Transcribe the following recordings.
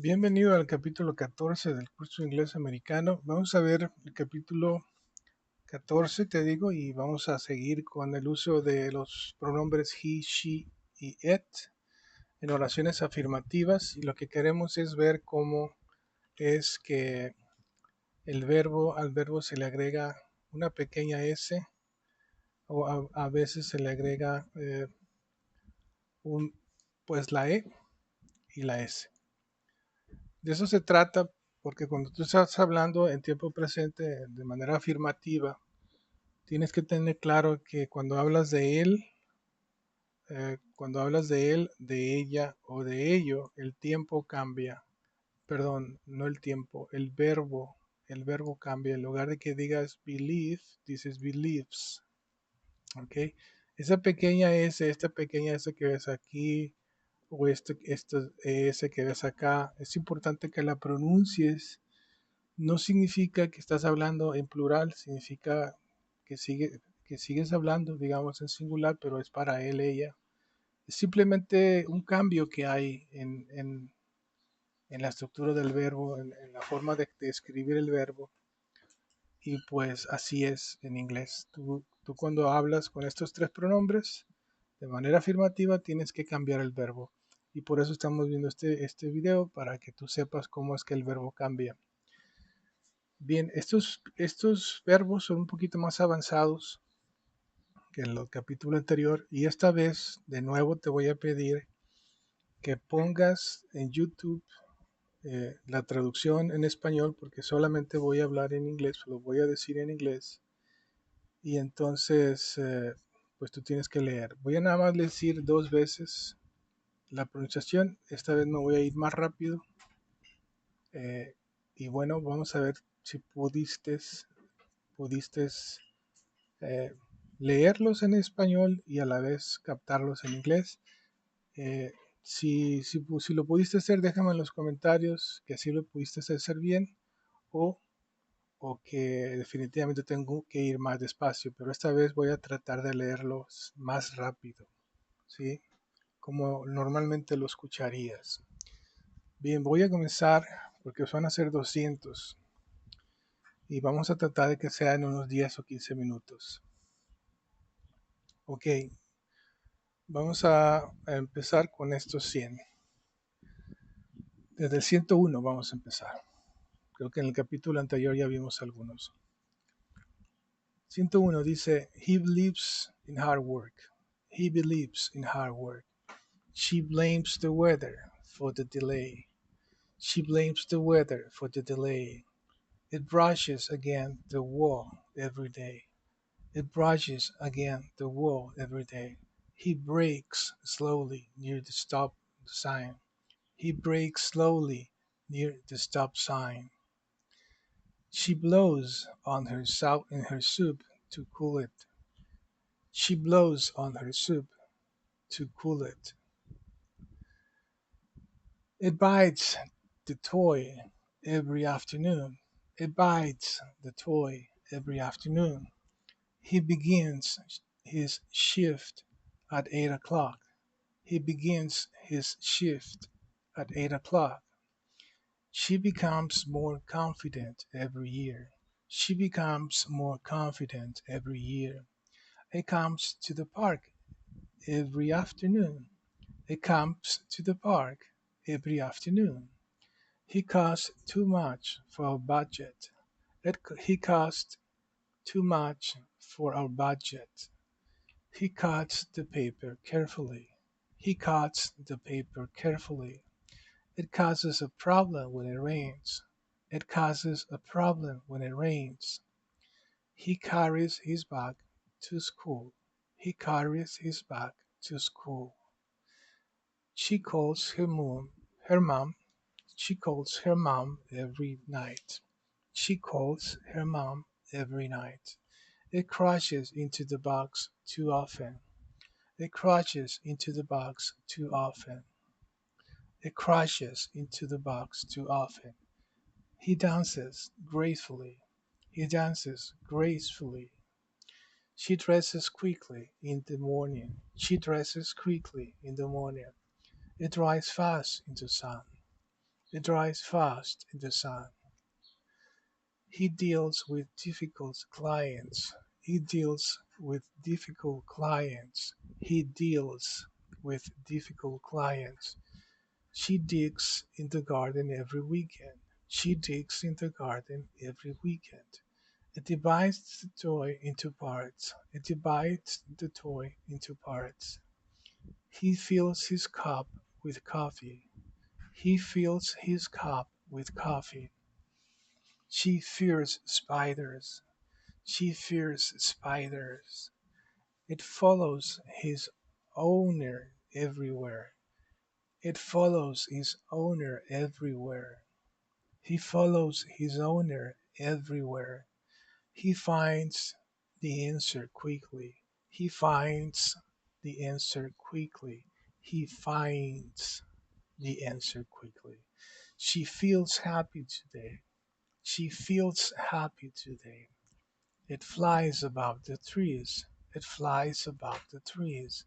Bienvenido al capítulo 14 del curso de inglés americano. Vamos a ver el capítulo 14, te digo, y vamos a seguir con el uso de los pronombres he, she y it en oraciones afirmativas. Y lo que queremos es ver cómo es que al verbo se le agrega una pequeña s o a veces se le agrega un, pues la e y la s. De eso se trata porque cuando tú estás hablando en tiempo presente de manera afirmativa, tienes que tener claro que cuando hablas de él, de ella o de ello, el tiempo cambia. Perdón, no el tiempo, el verbo cambia. En lugar de que digas believe, dices believes. ¿Ok? Esta pequeña S que ves aquí, o esta S que ves acá, es importante que la pronuncies. No significa que estás hablando en plural, significa que, que sigues hablando, digamos, en singular, pero es para él, ella. Es simplemente un cambio que hay en la estructura del verbo, en la forma de escribir el verbo. Y pues así es en inglés. Tú cuando hablas con estos tres pronombres, de manera afirmativa, tienes que cambiar el verbo. Y por eso estamos viendo este video, para que tú sepas cómo es que el verbo cambia. Bien, estos verbos son un poquito más avanzados que en el capítulo anterior y esta vez de nuevo te voy a pedir que pongas en YouTube la traducción en español porque solamente voy a hablar en inglés, lo voy a decir en inglés y entonces pues tú tienes que leer. Voy a nada más decir dos veces la pronunciación, esta vez me voy a ir más rápido eh, y bueno, vamos a ver si pudiste eh, leerlos en español y a la vez captarlos en inglés. Eh, si lo pudiste hacer, déjame en los comentarios que así lo pudiste hacer bien o, o que definitivamente tengo que ir más despacio, pero esta vez voy a tratar de leerlos más rápido, ¿sí? Como normalmente lo escucharías. Bien, voy a comenzar porque van a ser 200 y vamos a tratar de que sea en unos 10 o 15 minutos. Ok, vamos a empezar con estos 100. Desde el 101 vamos a empezar. Creo que en el capítulo anterior ya vimos algunos. 101 dice, He believes in hard work. He believes in hard work. She blames the weather for the delay. She blames the weather for the delay. It brushes against the wall every day. It brushes against the wall every day. He brakes slowly near the stop sign. He brakes slowly near the stop sign. She blows on her soup to cool it. She blows on her soup to cool it. It bites the toy every afternoon. It bites the toy every afternoon. He begins his shift at 8 o'clock. He begins his shift at 8 o'clock. She becomes more confident every year. She becomes more confident every year. It comes to the park every afternoon. It comes to the park every afternoon. He costs too much for our budget. He costs too much for our budget. He cuts the paper carefully. He cuts the paper carefully. It causes a problem when it rains. It causes a problem when it rains. He carries his bag to school. He carries his bag to school. She calls her mom. She calls her mom every night. She calls her mom every night. It crashes into the box too often. It crashes into the box too often. It crashes into the box too often. He dances gracefully. He dances gracefully. She dresses quickly in the morning. She dresses quickly in the morning. It dries fast in the sun. It dries fast in the sun. He deals with difficult clients. He deals with difficult clients. He deals with difficult clients. She digs in the garden every weekend. She digs in the garden every weekend. It divides the toy into parts. It divides the toy into parts. He fills his cup with coffee. He fills his cup with coffee. She fears spiders. She fears spiders. It follows his owner everywhere. It follows his owner everywhere. He follows his owner everywhere. He finds the answer quickly. He finds the answer quickly. He finds the answer quickly. She feels happy today. She feels happy today. It flies above the trees. It flies above the trees.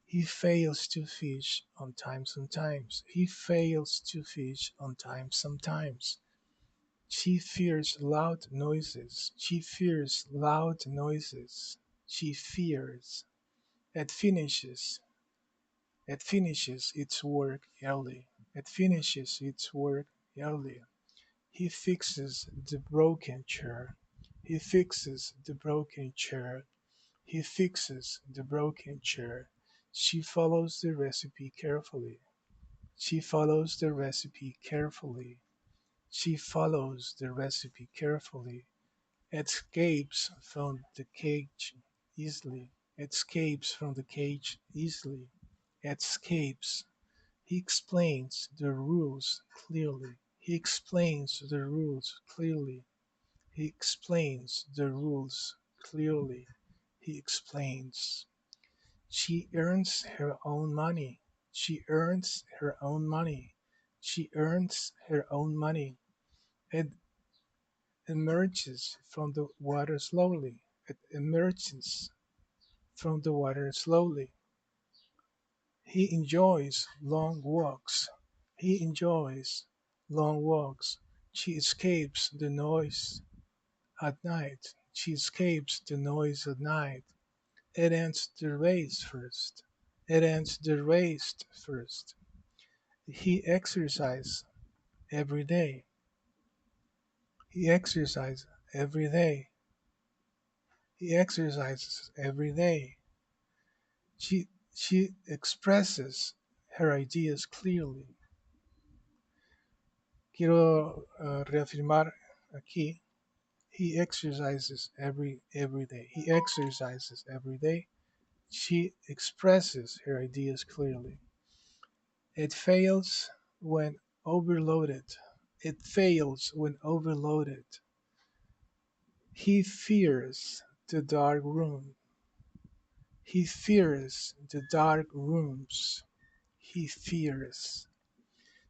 He fails to fish on time sometimes. He fails to fish on time sometimes. She fears loud noises. She fears loud noises. She fears. It finishes. It finishes its work early. It finishes its work early. He fixes the broken chair. He fixes the broken chair. He fixes the broken chair. She follows the recipe carefully. She follows the recipe carefully. She follows the recipe carefully. Escapes from the cage easily. Escapes from the cage easily. Escapes. He explains the rules clearly. He explains the rules clearly. He explains the rules clearly. He explains. She earns her own money. She earns her own money. She earns her own money. It emerges from the water slowly. It emerges from the water slowly. He enjoys long walks. He enjoys long walks. She escapes the noise at night. She escapes the noise at night. It ends the race first. It ends the race first. He exercises every day. He exercises every day. He exercises every day. She expresses her ideas clearly. Quiero reafirmar aquí. He exercises every day. He exercises every day. She expresses her ideas clearly. It fails when overloaded. It fails when overloaded. He fears the dark room. He fears the dark rooms. He fears.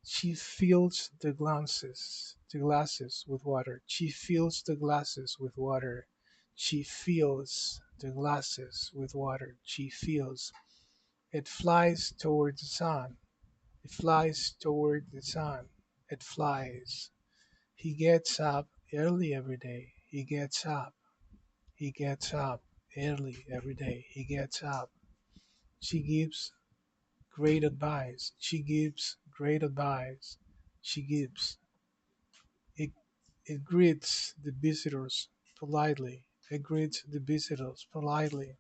She fills the glasses with water. She fills the glasses with water. She fills the glasses with water. She fills. It flies toward the sun. It flies toward the sun. It flies. He gets up early every day. He gets up. He gets up early every day. He gets up. She gives great advice. She gives great advice. She gives. It, it greets the visitors politely. It greets the visitors politely.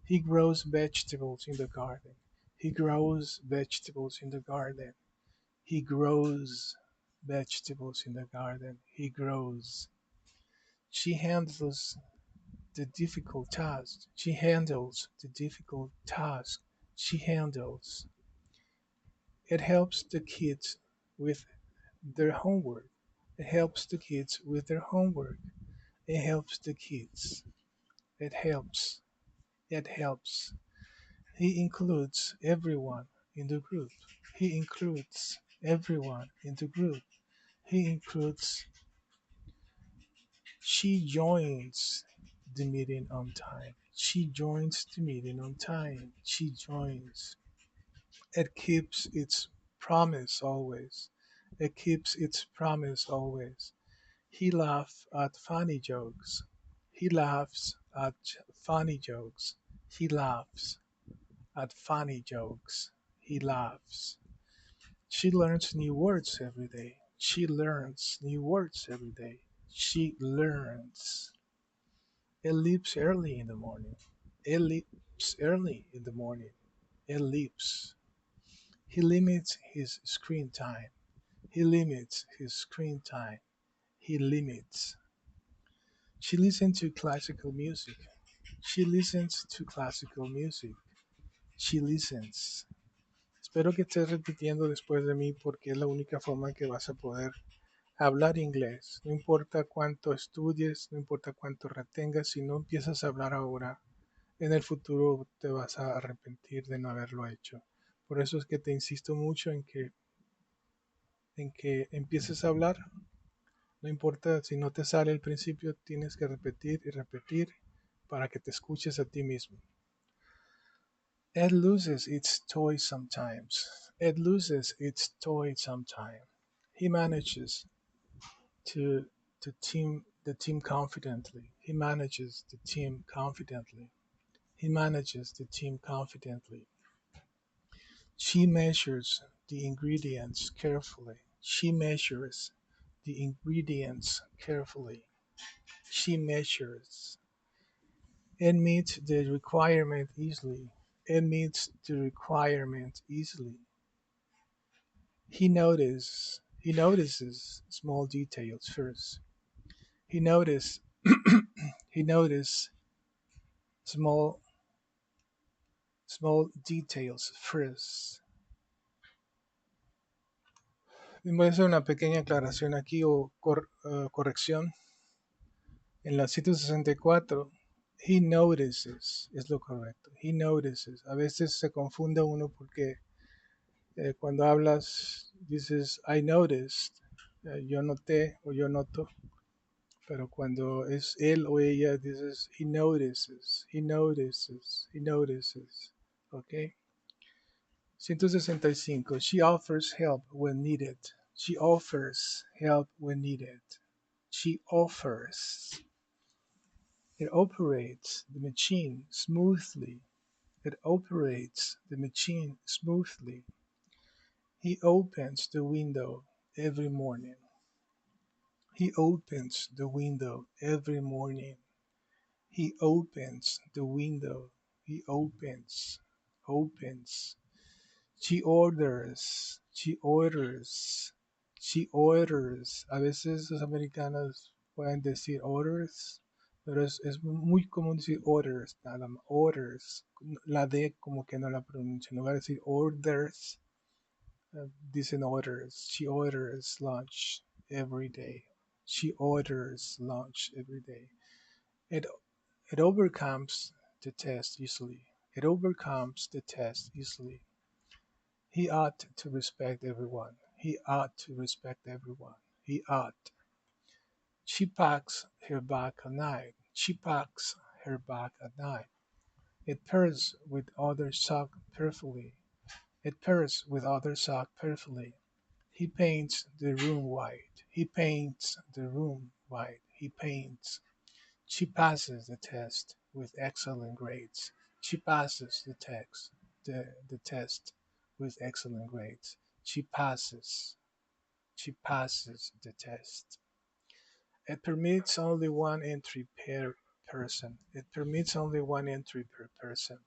He grows vegetables in the garden. He grows vegetables in the garden. He grows vegetables in the garden. He grows. She handles the difficult task. She handles the difficult task. She handles. It helps the kids with their homework. It helps the kids with their homework. It helps the kids. It helps. It helps. He includes everyone in the group. He includes everyone in the group. He includes. She joins the meeting on time. She joins the meeting on time. She joins. It keeps its promise always. It keeps its promise always. He laughs at funny jokes. He laughs at funny jokes. He laughs at funny jokes. He laughs. She learns new words every day. She learns new words every day. She learns. It leaps early in the morning. It leaps early in the morning. It leaps. He limits his screen time. He limits his screen time. He limits. She listens to classical music. She listens to classical music. She listens. Espero que estés repitiendo después de mí porque es la única forma en que vas a poder hablar inglés. No importa cuánto estudies, no importa cuánto retengas, si no empiezas a hablar ahora, en el futuro te vas a arrepentir de no haberlo hecho. Por eso es que te insisto mucho en que empieces a hablar. No importa si no te sale al principio, tienes que repetir y repetir para que te escuches a ti mismo. It loses its toy sometimes. It loses its toy sometimes. He manages to the team confidently. He manages the team confidently. He manages the team confidently. She measures the ingredients carefully. She measures the ingredients carefully. She measures. It meets the requirement easily. It meets the requirement easily. He notices small details first. He notice he notices small small details first. Voy a hacer una pequeña aclaración aquí o corrección. En la 164, he notices es lo correcto. He notices. A veces se confunde uno porque cuando hablas dices I noticed, yo noté o yo noto, pero cuando es él o ella dices he notices, he notices, he notices. ¿Ok? 165. She offers help when needed. She offers help when needed. She offers. It operates the machine smoothly. It operates the machine smoothly. He opens the window every morning. He opens the window every morning. He opens the window. He opens. She orders. She orders. She orders. A veces los americanos pueden decir orders, pero es muy común decir orders, nada más. Orders. La D como que no la pronuncian. No va a decir orders. Dicen orders. She orders lunch every day. She orders lunch every day. It, it overcomes the test easily. It overcomes the test easily. He ought to respect everyone. He ought to respect everyone. He ought. She packs her bag at night. She packs her bag at night. It pairs with other sock perfectly. It pairs with other sock perfectly. He paints the room white. He paints the room white. He paints. She passes the test with excellent grades. She passes the test with excellent grades. She passes. She passes the test. It permits only one entry per person. It permits only one entry per person.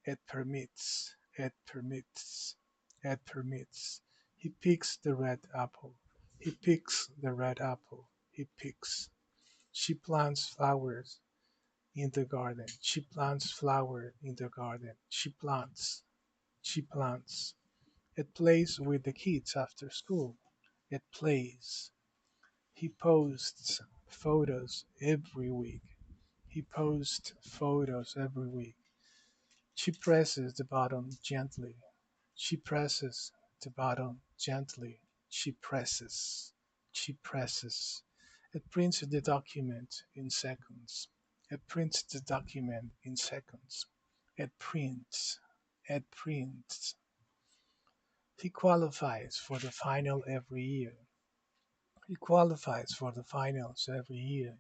It permits. It permits. It permits. He picks the red apple. He picks the red apple. He picks. She plants flowers in the garden. She plants flower in the garden. She plants. She plants. It plays with the kids after school. It plays. He posts photos every week. He posts photos every week. She presses the button gently. She presses the button gently. She presses. She presses. It prints the document in seconds. It prints the document in seconds. It prints. It prints. He qualifies for the final every year. He qualifies for the finals every year.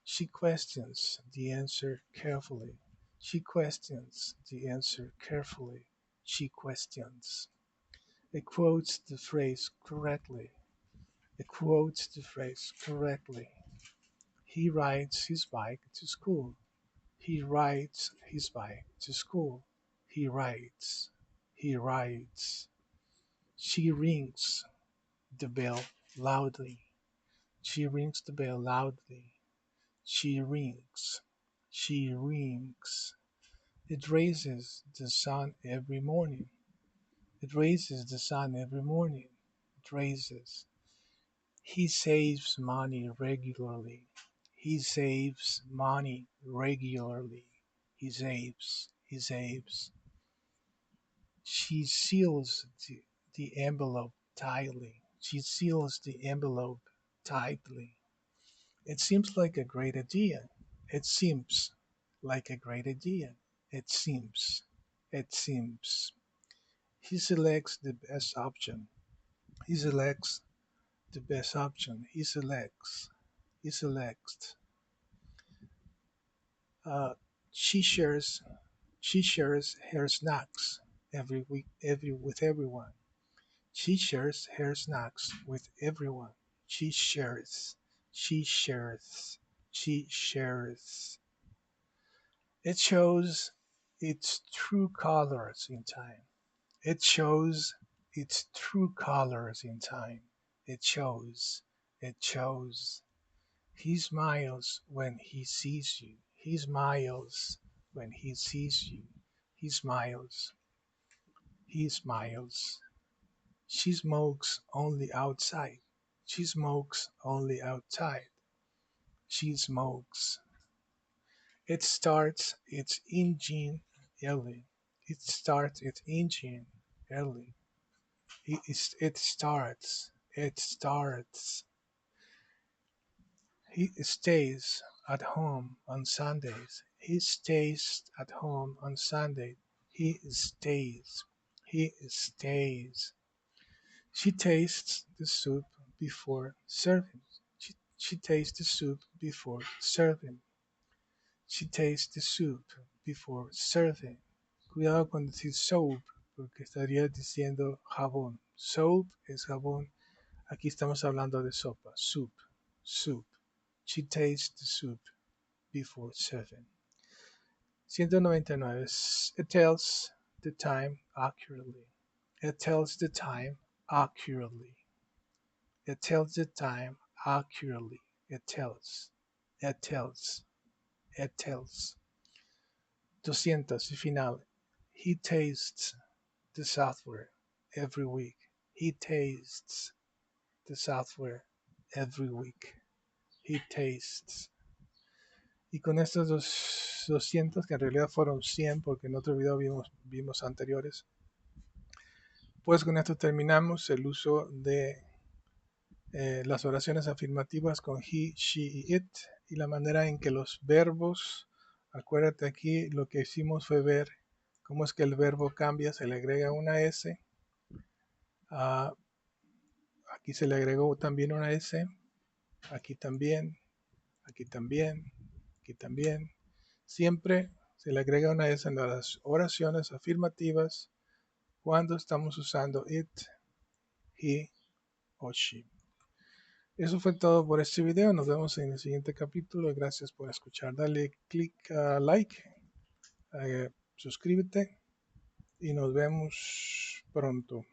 She questions the answer carefully. She questions the answer carefully. She questions. It quotes the phrase correctly. It quotes the phrase correctly. He rides his bike to school. He rides his bike to school. He rides. He rides. She rings the bell loudly. She rings the bell loudly. She rings. She rings. It raises the sun every morning. It raises the sun every morning. It raises. He saves money regularly. He saves money regularly. He saves. He saves. She seals the envelope tightly. She seals the envelope tightly. It seems like a great idea. It seems like a great idea. It seems. It seems. He selects the best option. He selects the best option. He selects. He selects. Uh, she shares. She shares her snacks every week. With everyone. She shares her snacks with everyone. She shares. She shares. She shares. It shows its true colors in time. It shows its true colors in time. It shows. It shows. He smiles when he sees you. He smiles when he sees you. He smiles. He smiles. She smokes only outside. She smokes only outside. She smokes. It starts its engine early. It starts its engine early. It starts. It starts. He stays at home on Sundays. He stays at home on Sunday. He stays. He stays. She tastes the soup before serving. She tastes the soup before serving. She tastes the soup before serving. Cuidado con decir soap, porque estaría diciendo jabón. Soap es jabón. Aquí estamos hablando de sopa. Soup. Soup. She tastes the soup before serving. 199. It tells the time accurately. It tells the time accurately. It tells the time accurately. It tells. It tells. It tells. 200 y final. He tastes the software every week. He tastes the software every week. He tastes. Y con estos 200, que en realidad fueron 100 porque en otro video vimos anteriores, pues con esto terminamos el uso de las oraciones afirmativas con he, she y it y la manera en que los verbos, acuérdate aquí lo que hicimos fue ver cómo es que el verbo cambia, se le agrega una S, aquí se le agregó también una S, aquí también, aquí también, aquí también. Siempre se le agrega una S en las oraciones afirmativas cuando estamos usando it, he o she. Eso fue todo por este video. Nos vemos en el siguiente capítulo. Gracias por escuchar. Dale click a like, suscríbete y nos vemos pronto.